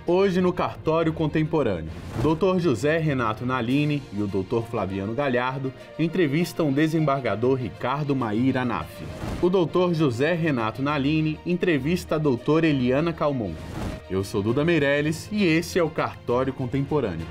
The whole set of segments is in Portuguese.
Hoje no Cartório Contemporâneo, o Dr. José Renato Nalini e o Dr. Flaviano Galhardo entrevistam o desembargador Ricardo Mair Anaf. O Dr. José Renato Nalini entrevista a doutora Eliana Calmon. Eu sou Duda Meirelles e esse é o Cartório Contemporâneo.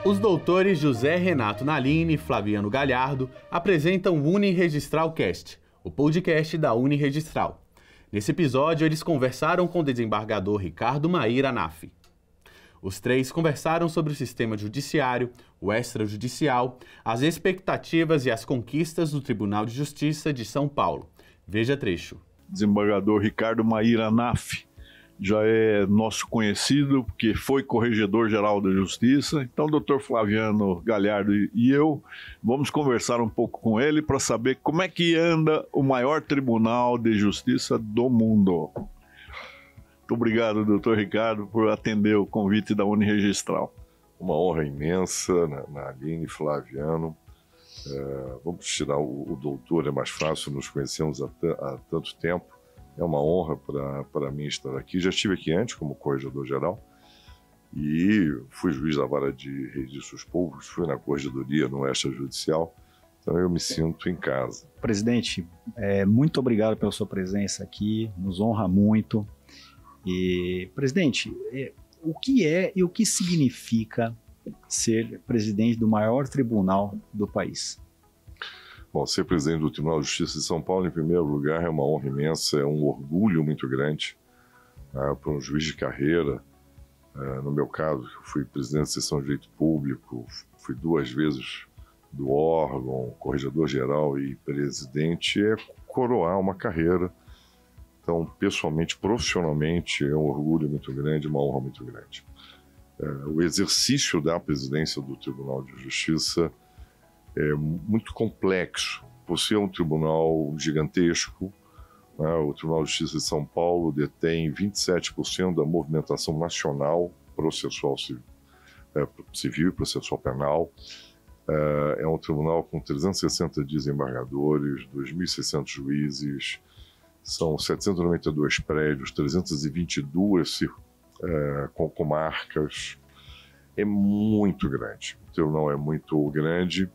Os doutores José Renato Nalini e Flaviano Galhardo apresentam o Uniregistral Cast, o podcast da Uniregistral. Nesse episódio, eles conversaram com o desembargador Ricardo Mair Anaf. Os três conversaram sobre o sistema judiciário, o extrajudicial, as expectativas e as conquistas do Tribunal de Justiça de São Paulo. Veja trecho. Desembargador Ricardo Mair Anaf já é nosso conhecido, porque foi corregedor-geral da Justiça. Então, o doutor Flaviano Galhardo e eu vamos conversar um pouco com ele para saber como é que anda o maior tribunal de justiça do mundo. Muito obrigado, doutor Ricardo, por atender o convite da Uniregistral. Uma honra imensa, Nalini, Flaviano. Vamos tirar o doutor, é mais fácil, nos conhecemos há tanto tempo. É uma honra para mim estar aqui. Já estive aqui antes como corregedor-geral e fui juiz da vara de registros públicos, fui na corregedoria, no extrajudicial, então eu me sinto em casa. Presidente, muito obrigado pela sua presença aqui, nos honra muito. E, presidente, o que é e o que significa ser presidente do maior tribunal do país? Bom, ser presidente do Tribunal de Justiça de São Paulo, em primeiro lugar, é uma honra imensa, é um orgulho muito grande para um juiz de carreira. No meu caso, eu fui presidente da seção de direito público, fui 2 vezes do órgão, corregedor-geral e presidente, é coroar uma carreira. Então, pessoalmente, profissionalmente, é um orgulho muito grande, uma honra muito grande. O exercício da presidência do Tribunal de Justiça é muito complexo, por ser um tribunal gigantesco. O Tribunal de Justiça de São Paulo detém 27% da movimentação nacional processual civil e processual penal. É um tribunal com 360 desembargadores, 2.600 juízes, são 792 prédios, 322 comarcas. É muito grande, o tribunal é muito grande.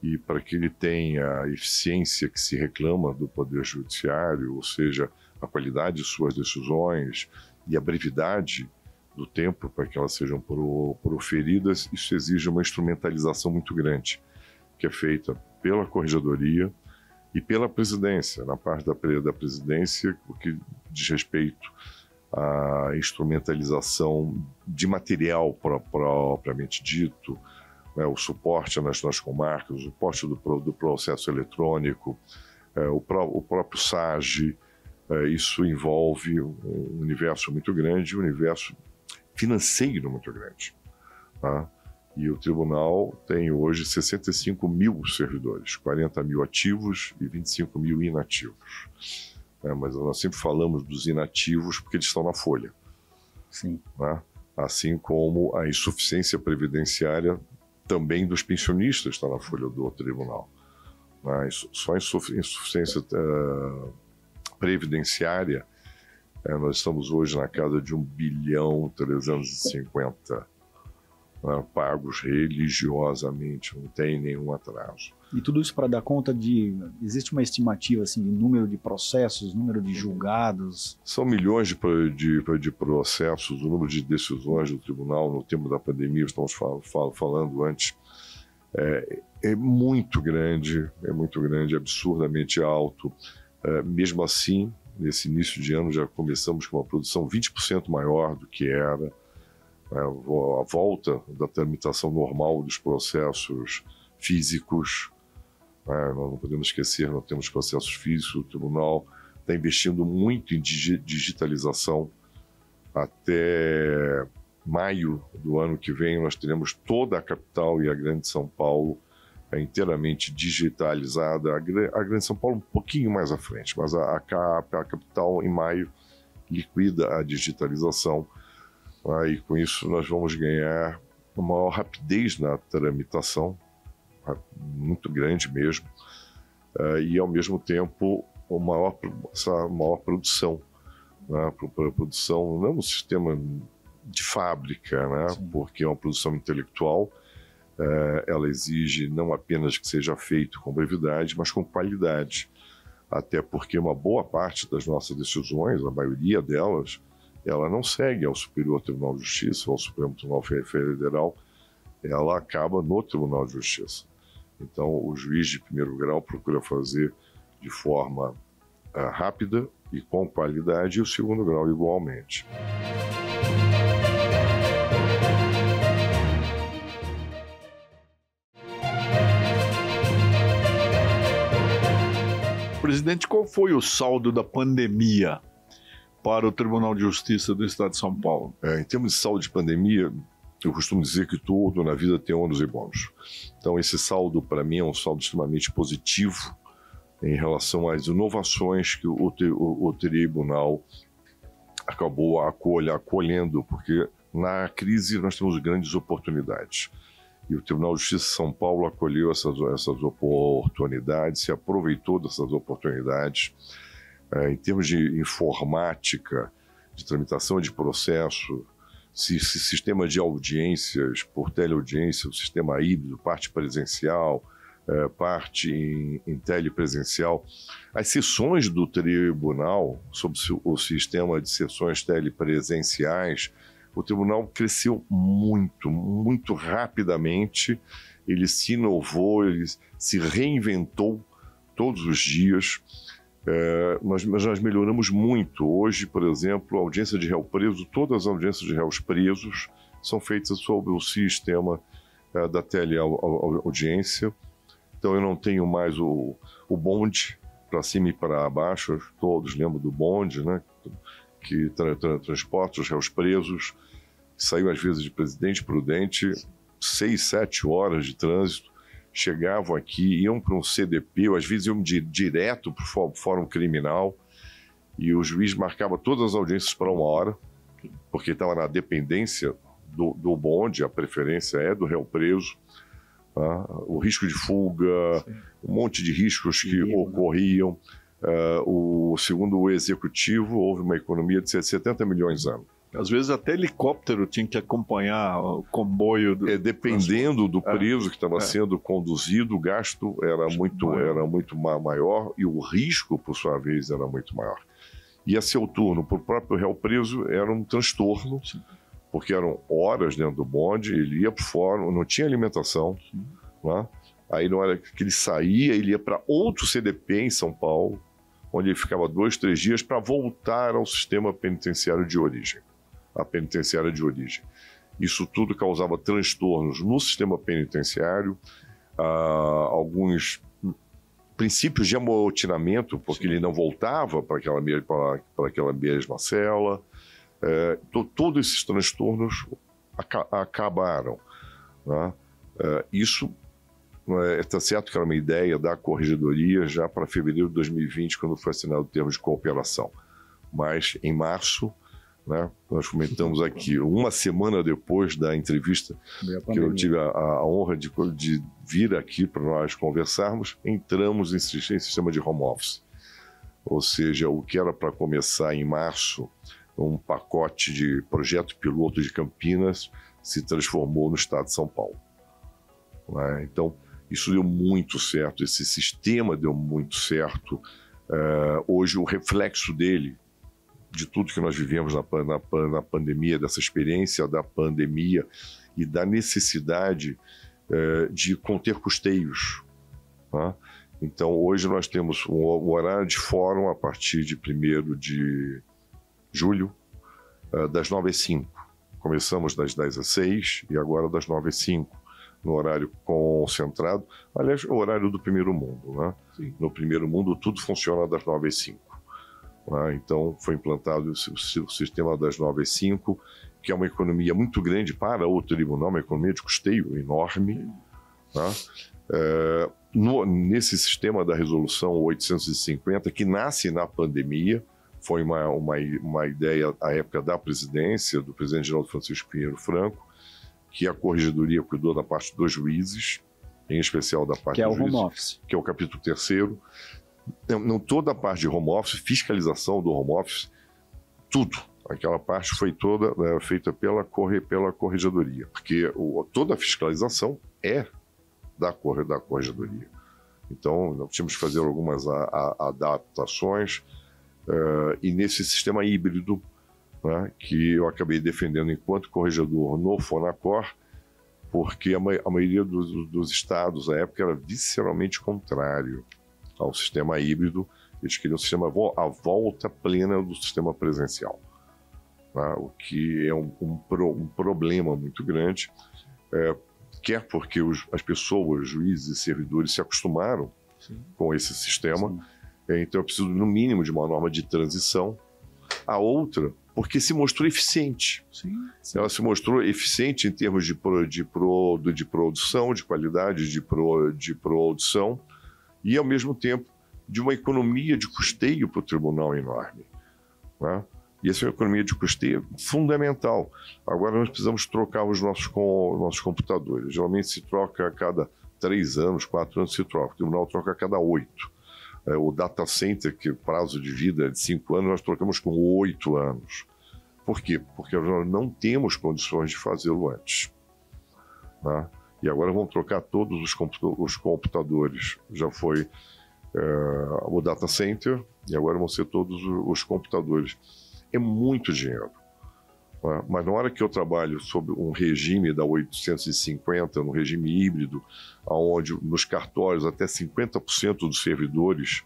E para que ele tenha a eficiência que se reclama do Poder Judiciário, ou seja, a qualidade de suas decisões e a brevidade do tempo para que elas sejam proferidas, isso exige uma instrumentalização muito grande, que é feita pela Corregedoria e pela Presidência, na parte da presidência, o que diz respeito à instrumentalização de material propriamente dito, o suporte nas comarcas, o suporte do processo eletrônico, o próprio SAGE. Isso envolve um universo muito grande, um universo financeiro muito grande. Tá? E o tribunal tem hoje 65 mil servidores, 40 mil ativos e 25 mil inativos. Mas nós sempre falamos dos inativos porque eles estão na folha. Sim. Tá? Assim como a insuficiência previdenciária também dos pensionistas está na folha do tribunal. Só a insuficiência previdenciária, nós estamos hoje na casa de 1,350 bilhão, pagos religiosamente, não tem nenhum atraso. E tudo isso para dar conta existe uma estimativa assim, de número de processos, número de julgados? São milhões de processos, o número de decisões do tribunal no tempo da pandemia, estamos falando antes, é muito grande, absurdamente alto. Mesmo assim, nesse início de ano já começamos com uma produção 20% maior do que era. A volta da tramitação normal dos processos físicos. Nós não podemos esquecer, nós temos processos físicos, o tribunal está investindo muito em digitalização. Até maio do ano que vem nós teremos toda a capital e a grande São Paulo inteiramente digitalizada. A Grande São Paulo um pouquinho mais à frente, mas a capital, em maio, liquida a digitalização. E com isso nós vamos ganhar uma maior rapidez na tramitação, muito grande mesmo, e ao mesmo tempo essa maior produção, né? Produção não no sistema de fábrica, né? Porque é uma produção intelectual. Ela exige não apenas que seja feito com brevidade, mas com qualidade. Até porque uma boa parte das nossas decisões, a maioria delas, ela não segue ao Superior Tribunal de Justiça, ao Supremo Tribunal Federal, ela acaba no Tribunal de Justiça. Então, o juiz de primeiro grau procura fazer de forma rápida e com qualidade, e o segundo grau igualmente. Presidente, qual foi o saldo da pandemia para o Tribunal de Justiça do Estado de São Paulo? Em termos de saldo de pandemia, eu costumo dizer que tudo na vida tem ônus e bônus. Então, esse saldo, para mim, é um saldo extremamente positivo em relação às inovações que o tribunal acabou acolhendo, porque na crise nós temos grandes oportunidades. E o Tribunal de Justiça de São Paulo acolheu essas oportunidades, se aproveitou dessas oportunidades. Em termos de informática, de tramitação de processo, sistema de audiências por teleaudiência, o sistema híbrido, parte presencial, parte em telepresencial. As sessões do tribunal, sob o sistema de sessões telepresenciais, o tribunal cresceu muito, muito rapidamente. Ele se inovou, ele se reinventou todos os dias. Nós melhoramos muito. Hoje, por exemplo, a audiência de réu preso, todas as audiências de réus presos são feitas sob o sistema da teleaudiência. Então eu não tenho mais o bonde para cima e para baixo. Todos lembram do bonde, né? Que transporta os réus presos. Saiu às vezes de Presidente Prudente, 6, 7 horas de trânsito. Chegavam aqui, iam para um CDP, ou às vezes iam direto para o Fórum Criminal, e o juiz marcava todas as audiências para 1 hora, porque estava na dependência do bonde, a preferência é do réu preso, tá? O risco de fuga, sim, um monte de riscos que ocorriam. Segundo o executivo, houve uma economia de 70 milhões ano. Às vezes até helicóptero tinha que acompanhar o comboio. Dependendo do preso que estava sendo conduzido, o gasto era muito maior e o risco, por sua vez, era muito maior. E a seu turno, para o próprio réu preso, era um transtorno, sim, porque eram horas dentro do bonde, ele ia para o fórum, não tinha alimentação, né? Aí na hora que ele saía, ele ia para outro CDP em São Paulo, onde ele ficava 2, 3 dias para voltar ao sistema penitenciário de origem. A penitenciária de origem. Isso tudo causava transtornos no sistema penitenciário, alguns princípios de amotinamento, porque ele não voltava para aquela mesma cela. Todos esses transtornos acabaram, né? Isso está certo que era uma ideia da Corregedoria já para fevereiro de 2020, quando foi assinado o termo de cooperação. Mas em março, né, nós comentamos aqui, uma semana depois da entrevista que eu tive a honra de vir aqui para nós conversarmos, entramos em sistema de home office. Ou seja, o que era para começar em março, um pacote de projeto piloto de Campinas, se transformou no estado de São Paulo. Né? Então, isso deu muito certo, esse sistema deu muito certo. Hoje, o reflexo dele, de tudo que nós vivemos na pandemia, dessa experiência da pandemia e da necessidade de conter custeios. Tá? Então, hoje nós temos um horário de fórum a partir de 1º de julho, das 9 às 5. Começamos das 10 às 6 e agora das 9 às 5, no horário concentrado. Aliás, o horário do primeiro mundo. Né? No primeiro mundo, tudo funciona das 9 às 5. Então, foi implantado o sistema das 9 às 5, que é uma economia muito grande para o tribunal, uma economia de custeio enorme. Tá? Nesse sistema da Resolução 850, que nasce na pandemia, foi uma ideia à época da presidência, do presidente Geraldo Francisco Pinheiro Franco, que a Corregedoria cuidou da parte dos juízes, em especial da parte dos juízes. Que é o home office. Que é o capítulo 3º. Não toda a parte de home office, fiscalização do home office, tudo. Aquela parte foi toda feita pela Corregedoria, porque toda a fiscalização é da Corregedoria. Então, nós tínhamos que fazer algumas adaptações, e nesse sistema híbrido, né, que eu acabei defendendo enquanto corregedor no Fonacor, porque a maioria dos estados, à época, era visceralmente contrário ao sistema híbrido. Eles queriam a volta plena do sistema presencial, né, o que é um problema muito grande, quer porque as pessoas, juízes e servidores se acostumaram com esse sistema. Então eu preciso, no mínimo, de uma norma de transição. A outra, porque se mostrou eficiente. Ela se mostrou eficiente em termos de produção, de qualidade de produção, e, ao mesmo tempo, de uma economia de custeio para o tribunal enorme, né? E essa é uma economia de custeio fundamental. Agora nós precisamos trocar os nossos computadores. Geralmente se troca a cada 3 anos, 4 anos se troca. O tribunal troca a cada 8. O data center, que o prazo de vida é de 5 anos, nós trocamos com 8 anos. Por quê? Porque nós não temos condições de fazê-lo antes, né? E agora vamos trocar todos os computadores. Já foi o data center e agora vão ser todos os computadores. É muito dinheiro, né? Mas na hora que eu trabalho sob um regime da 850, no regime híbrido, onde nos cartórios até 50% dos servidores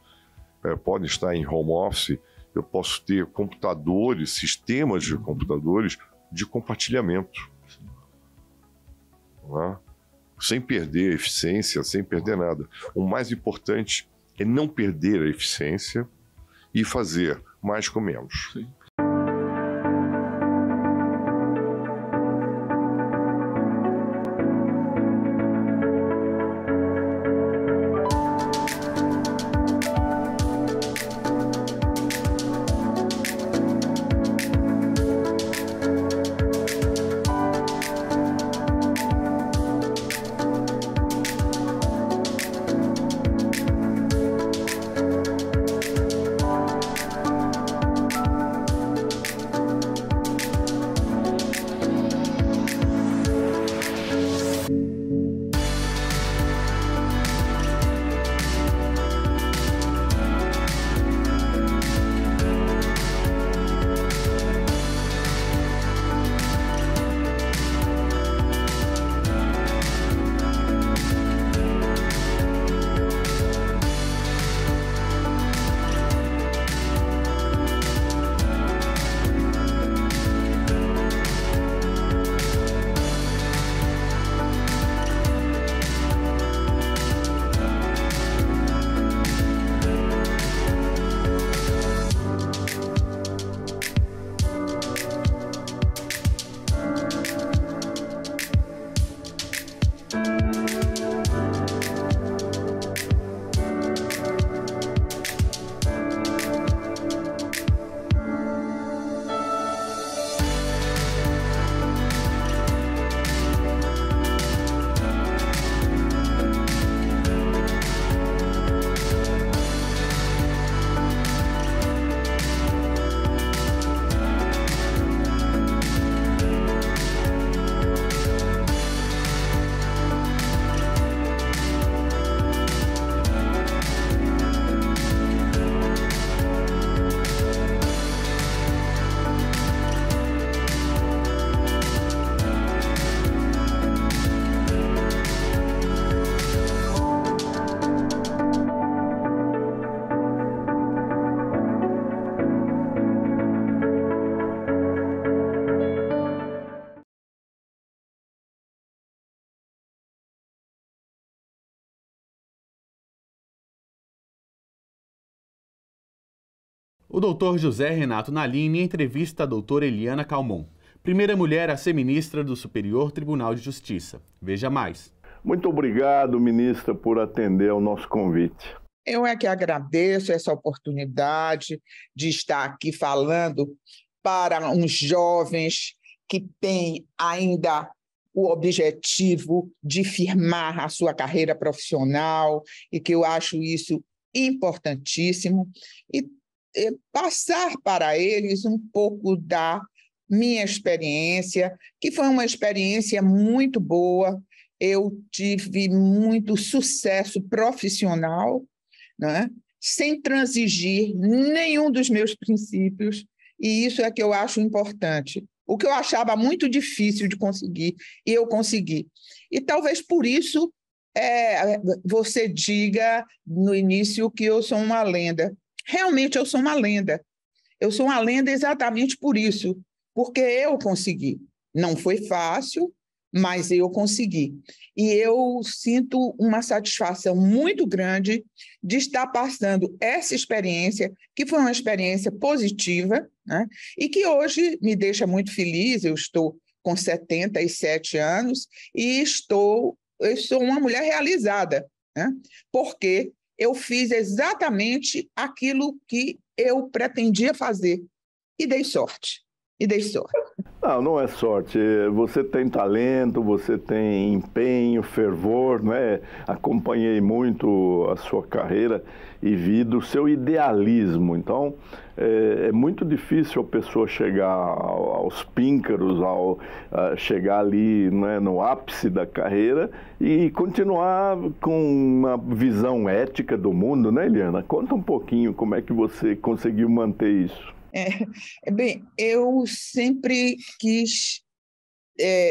podem estar em home office, eu posso ter computadores, sistemas de computadores de compartilhamento, né? Sem perder a eficiência, sem perder nada. O mais importante é não perder a eficiência e fazer mais com menos. Sim. O Dr. José Renato Nalini entrevista a doutora Eliana Calmon, primeira mulher a ser ministra do Superior Tribunal de Justiça. Veja mais. Muito obrigado, ministra, por atender ao nosso convite. Eu é que agradeço essa oportunidade de estar aqui falando para uns jovens que têm ainda o objetivo de firmar a sua carreira profissional e que eu acho isso importantíssimo e passar para eles um pouco da minha experiência, que foi uma experiência muito boa. Eu tive muito sucesso profissional, né? Sem transigir nenhum dos meus princípios, e isso é que eu acho importante. O que eu achava muito difícil de conseguir, e eu consegui. E talvez por isso você diga no início que eu sou uma lenda. Realmente eu sou uma lenda. Eu sou uma lenda exatamente por isso, porque eu consegui. Não foi fácil, mas eu consegui. E eu sinto uma satisfação muito grande de estar passando essa experiência, que foi uma experiência positiva, né? E que hoje me deixa muito feliz. Eu estou com 77 anos e eu sou uma mulher realizada, né? Porque eu fiz exatamente aquilo que eu pretendia fazer e dei sorte. Não é sorte. Você tem talento, você tem empenho, fervor, né? Acompanhei muito a sua carreira e vi do seu idealismo. Então, é muito difícil a pessoa chegar aos píncaros, chegar ali, né, no ápice da carreira e continuar com uma visão ética do mundo, né, Eliana? Conta um pouquinho como é que você conseguiu manter isso. Bem, eu sempre quis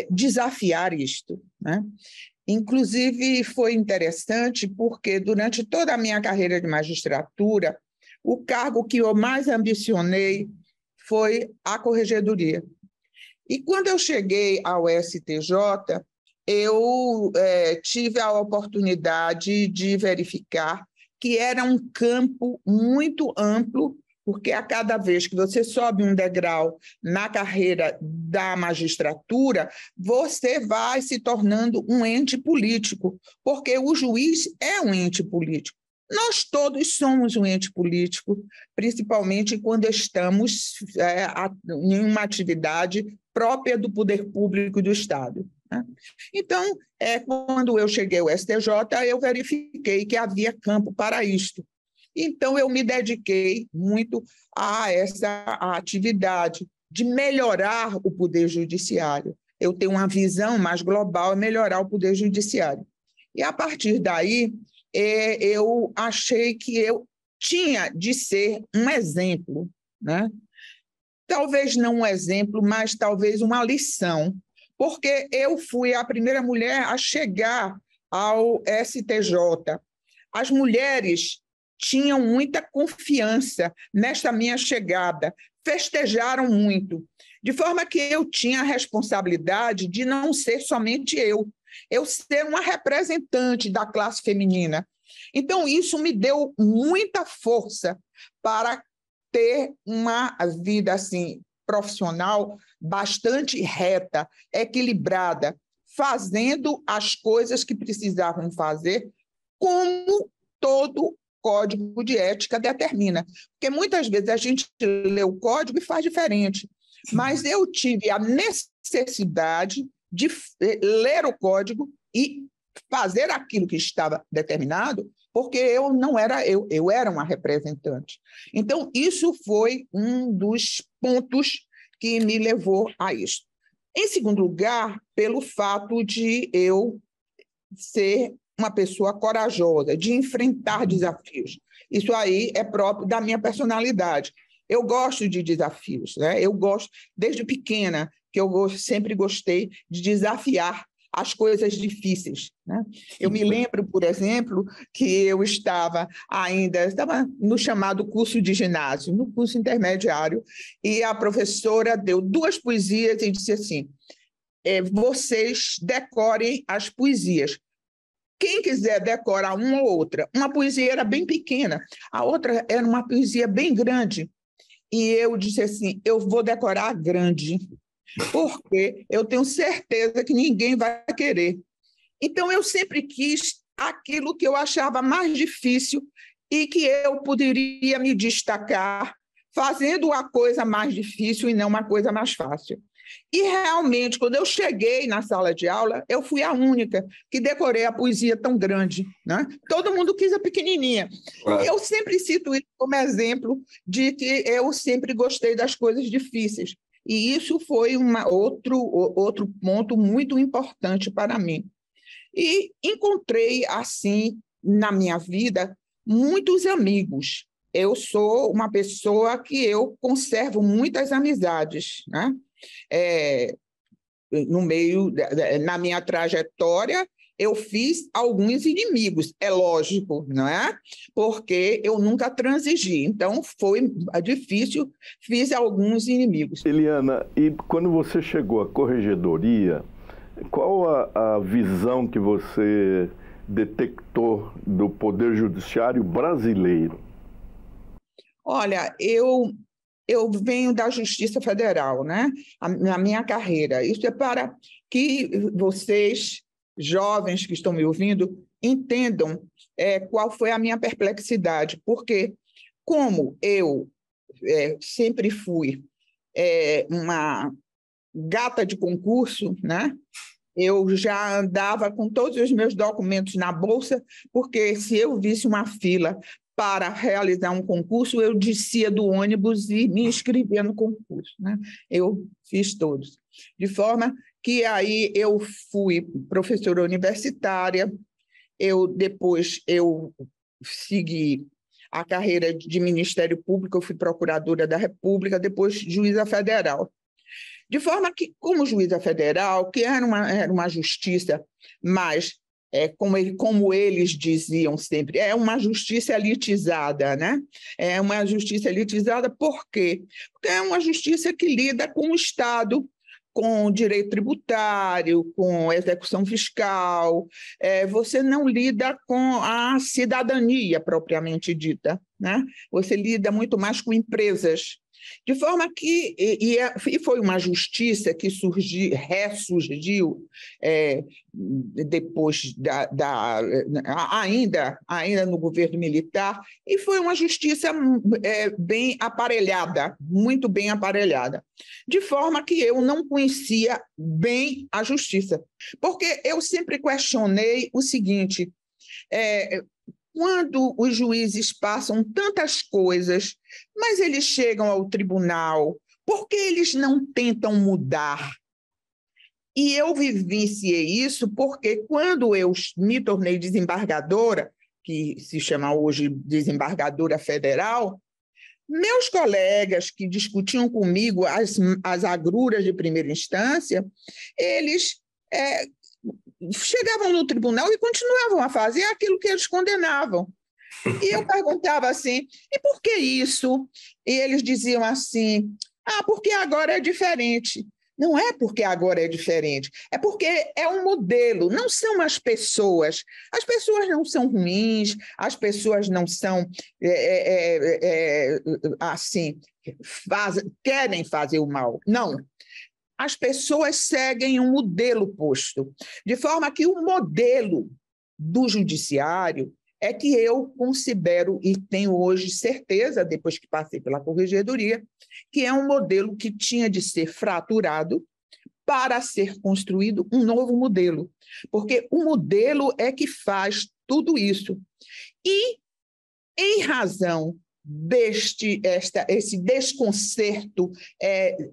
desafiar isto, né? Inclusive, foi interessante porque, durante toda a minha carreira de magistratura, o cargo que eu mais ambicionei foi a corregedoria. E quando eu cheguei ao STJ, eu tive a oportunidade de verificar que era um campo muito amplo, porque a cada vez que você sobe um degrau na carreira da magistratura, você vai se tornando um ente político, porque o juiz é um ente político. Nós todos somos um ente político, principalmente quando estamos em uma atividade própria do poder público do Estado, né? Então, quando eu cheguei ao STJ, eu verifiquei que havia campo para isto. Então, eu me dediquei muito a essa atividade de melhorar o poder judiciário. Eu tenho uma visão mais global, melhorar o poder judiciário. E, a partir daí, eu achei que eu tinha de ser um exemplo, né? Talvez não um exemplo, mas talvez uma lição, porque eu fui a primeira mulher a chegar ao STJ. As mulheres tinham muita confiança nesta minha chegada, festejaram muito, de forma que eu tinha a responsabilidade de não ser somente eu ser uma representante da classe feminina. Então, isso me deu muita força para ter uma vida assim, profissional bastante reta, equilibrada, fazendo as coisas que precisavam fazer, como todo código de ética determina. Porque muitas vezes a gente lê o código e faz diferente. Mas eu tive a necessidade de ler o código e fazer aquilo que estava determinado, porque eu não era eu era uma representante. Então, isso foi um dos pontos que me levou a isso. Em segundo lugar, pelo fato de eu ser uma pessoa corajosa, de enfrentar desafios. Isso aí é próprio da minha personalidade. Eu gosto de desafios, né? Eu gosto, desde pequena, que eu sempre gostei de desafiar as coisas difíceis, né? Eu me lembro, por exemplo, que eu estava no chamado curso de ginásio, no curso intermediário, e a professora deu 2 poesias e disse assim: vocês decorem as poesias. Quem quiser decorar uma ou outra, uma poesia era bem pequena, a outra era uma poesia bem grande. E eu disse assim: eu vou decorar grande, porque eu tenho certeza que ninguém vai querer. Então, eu sempre quis aquilo que eu achava mais difícil e que eu poderia me destacar fazendo a coisa mais difícil e não uma coisa mais fácil. E, realmente, quando eu cheguei na sala de aula, eu fui a única que decorei a poesia tão grande, né? Todo mundo quis a pequenininha. Claro. Eu sempre cito isso como exemplo de que eu sempre gostei das coisas difíceis. E isso foi outro ponto muito importante para mim. E encontrei, assim, na minha vida, muitos amigos. Eu sou uma pessoa que eu conservo muitas amizades, né? No meio, na minha trajetória, eu fiz alguns inimigos, é lógico, não é? Porque eu nunca transigi, então foi difícil, fiz alguns inimigos. Eliana, e quando você chegou à corregedoria, qual a visão que você detectou do Poder Judiciário brasileiro? Olha, eu venho da Justiça Federal, né? Na minha carreira. Isso é para que vocês, jovens que estão me ouvindo, entendam qual foi a minha perplexidade, porque como eu sempre fui uma gata de concurso, né? Eu já andava com todos os meus documentos na bolsa, porque se eu visse uma fila para realizar um concurso, eu descia do ônibus e me inscrevia no concurso, né? Eu fiz todos. De forma que aí eu fui professora universitária, depois eu segui a carreira de Ministério Público, eu fui procuradora da República, depois juíza federal. De forma que, como juíza federal, que era uma justiça mais, como eles diziam sempre, é uma justiça elitizada, né? É uma justiça elitizada por quê? Porque é uma justiça que lida com o Estado, com o direito tributário, com execução fiscal, você não lida com a cidadania propriamente dita, né? Você lida muito mais com empresas. De forma que, e foi uma justiça que ressurgiu depois ainda no governo militar, e foi uma justiça bem aparelhada, muito bem aparelhada, de forma que eu não conhecia bem a justiça, porque eu sempre questionei o seguinte, quando os juízes passam tantas coisas, mas eles chegam ao tribunal, por que eles não tentam mudar? E eu vivenciei isso porque quando eu me tornei desembargadora, que se chama hoje desembargadora federal, meus colegas que discutiam comigo as agruras de primeira instância, eles chegavam no tribunal e continuavam a fazer aquilo que eles condenavam. E eu perguntava assim, e por que isso? E eles diziam assim, porque agora é diferente. Não é porque agora é diferente, é porque é um modelo, não são as pessoas. As pessoas não são ruins, as pessoas não são assim, querem fazer o mal. Não. As pessoas seguem um modelo posto, de forma que o modelo do judiciário é que eu considero, e tenho hoje certeza, depois que passei pela corregedoria, que é um modelo que tinha de ser fraturado para ser construído um novo modelo, porque o modelo é que faz tudo isso. E, em razão esse desconcerto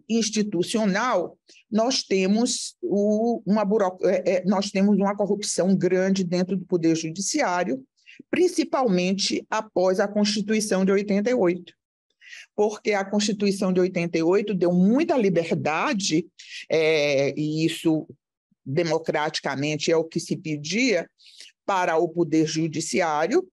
institucional, nós temos uma corrupção grande dentro do Poder Judiciário, principalmente após a Constituição de 88. Porque a Constituição de 88 deu muita liberdade, e isso democraticamente é o que se pedia, para o Poder Judiciário,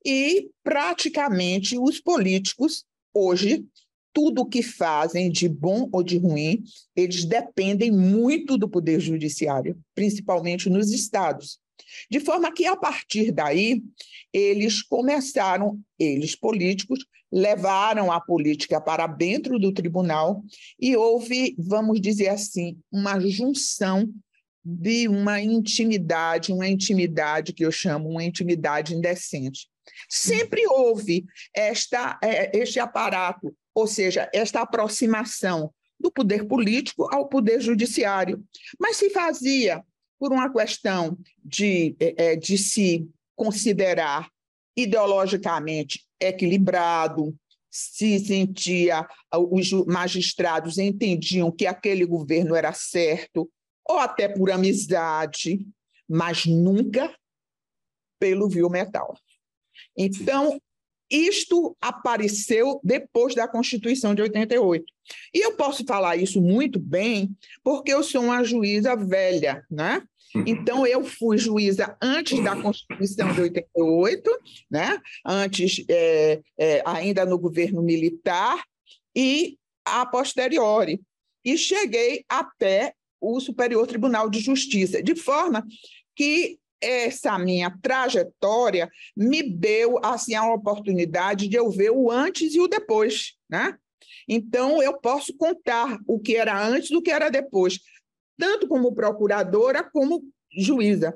e praticamente os políticos, hoje, tudo o que fazem de bom ou de ruim, eles dependem muito do Poder Judiciário, principalmente nos estados. De forma que, a partir daí, eles políticos, levaram a política para dentro do tribunal e houve, vamos dizer assim, uma junção de uma intimidade que eu chamo uma intimidade indecente. Sempre houve este aparato, ou seja, esta aproximação do poder político ao poder judiciário, mas se fazia por uma questão de se considerar ideologicamente equilibrado, se sentia, os magistrados entendiam que aquele governo era certo, ou até por amizade, mas nunca pelo vil metal. Então, isto apareceu depois da Constituição de 88. E eu posso falar isso muito bem, porque eu sou uma juíza velha, né? Então, eu fui juíza antes da Constituição de 88, né? Antes, ainda no governo militar, e a posteriori. E cheguei até o Superior Tribunal de Justiça, de forma que essa minha trajetória me deu assim, a oportunidade de eu ver o antes e o depois, né? Então, eu posso contar o que era antes do que era depois, tanto como procuradora como juíza.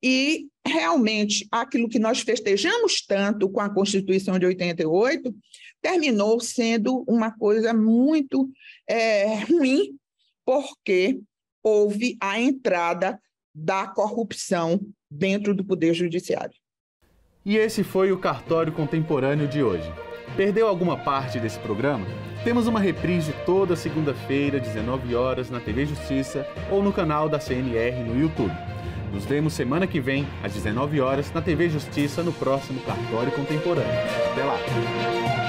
E, realmente, aquilo que nós festejamos tanto com a Constituição de 88 terminou sendo uma coisa muito ruim, porque houve a entrada da corrupção dentro do Poder Judiciário. E esse foi o Cartório Contemporâneo de hoje. Perdeu alguma parte desse programa? Temos uma reprise toda segunda-feira, 19 horas, na TV Justiça ou no canal da CNR no YouTube. Nos vemos semana que vem, às 19 horas, na TV Justiça, no próximo Cartório Contemporâneo. Até lá!